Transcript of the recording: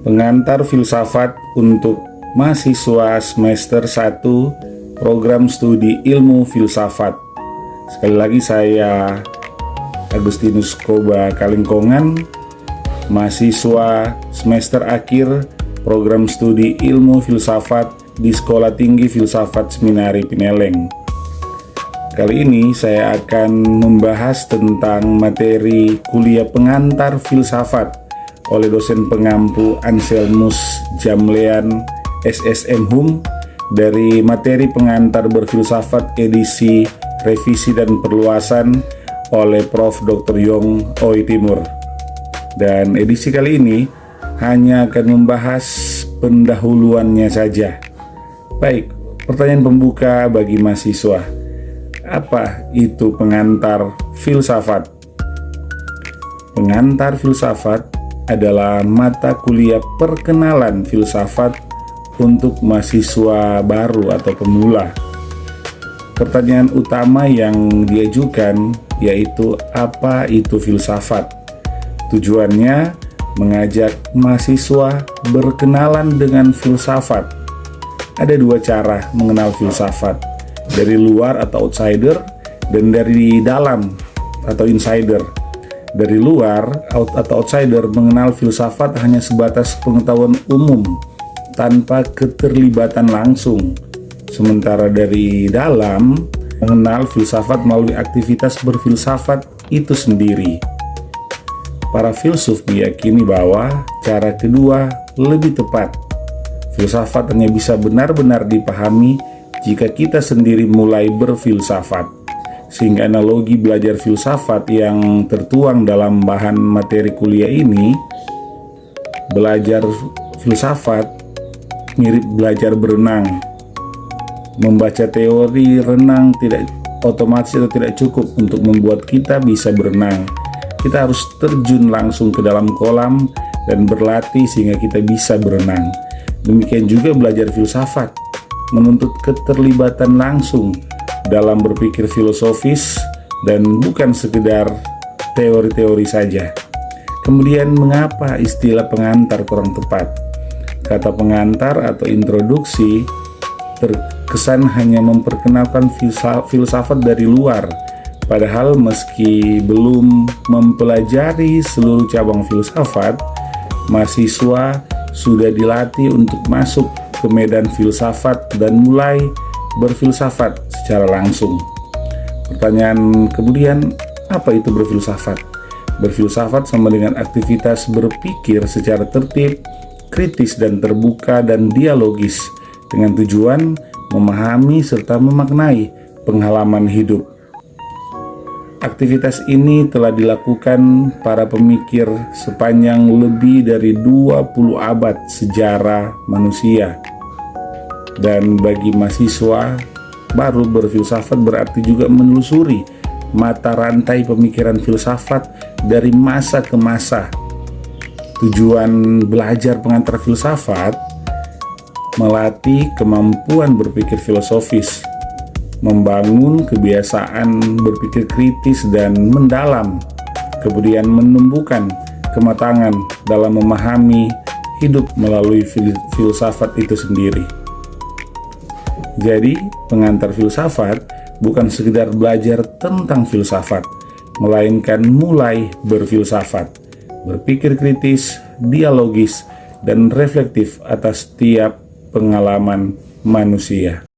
Pengantar filsafat untuk mahasiswa semester 1 program studi ilmu filsafat. Sekali lagi saya Agustinus Koba Kalingkongan, mahasiswa semester akhir program studi ilmu filsafat di Sekolah Tinggi Filsafat Seminari Pineleng. Kali ini saya akan membahas tentang materi kuliah pengantar filsafat oleh dosen pengampu Anselmus Jamlean SSM Hum dari materi pengantar berfilsafat edisi revisi dan perluasan oleh Prof. Dr. Yong Oi Timur. Dan edisi kali ini hanya akan membahas pendahuluannya saja. Baik, pertanyaan pembuka bagi mahasiswa. Apa itu pengantar filsafat? Pengantar filsafat adalah mata kuliah perkenalan filsafat untuk mahasiswa baru atau pemula. Pertanyaan utama yang diajukan yaitu apa itu filsafat? Tujuannya mengajak mahasiswa berkenalan dengan filsafat. Ada dua cara mengenal filsafat, dari luar atau outsider dan dari dalam atau insider. Dari luar atau outsider mengenal filsafat hanya sebatas pengetahuan umum tanpa keterlibatan langsung. Sementara dari dalam mengenal filsafat melalui aktivitas berfilsafat itu sendiri. Para filsuf meyakini bahwa cara kedua lebih tepat. Filsafat hanya bisa benar-benar dipahami jika kita sendiri mulai berfilsafat. Sehingga analogi belajar filsafat yang tertuang dalam bahan materi kuliah ini, belajar filsafat mirip belajar berenang. Membaca teori renang tidak otomatis atau tidak cukup untuk membuat kita bisa berenang. Kita harus terjun langsung ke dalam kolam dan berlatih sehingga kita bisa berenang. Demikian juga belajar filsafat, menuntut keterlibatan langsung dalam berpikir filosofis dan bukan sekedar teori-teori saja. Kemudian mengapa istilah pengantar kurang tepat? Kata pengantar atau introduksi terkesan hanya memperkenalkan filsafat dari luar, padahal meski belum mempelajari seluruh cabang filsafat, mahasiswa sudah dilatih untuk masuk ke medan filsafat dan mulai berfilsafat secara langsung. Pertanyaan kemudian, apa itu berfilsafat? Berfilsafat sama dengan aktivitas berpikir secara tertib, kritis dan terbuka dan dialogis dengan tujuan memahami serta memaknai pengalaman hidup. Aktivitas ini telah dilakukan para pemikir sepanjang lebih dari 20 abad sejarah manusia. Dan bagi mahasiswa baru, berfilsafat berarti juga menelusuri mata rantai pemikiran filsafat dari masa ke masa. Tujuan belajar pengantar filsafat melatih kemampuan berpikir filosofis, membangun kebiasaan berpikir kritis dan mendalam, kemudian menumbuhkan kematangan dalam memahami hidup melalui filsafat itu sendiri. Jadi, pengantar filsafat bukan sekedar belajar tentang filsafat, melainkan mulai berfilsafat, berpikir kritis, dialogis, dan reflektif atas setiap pengalaman manusia.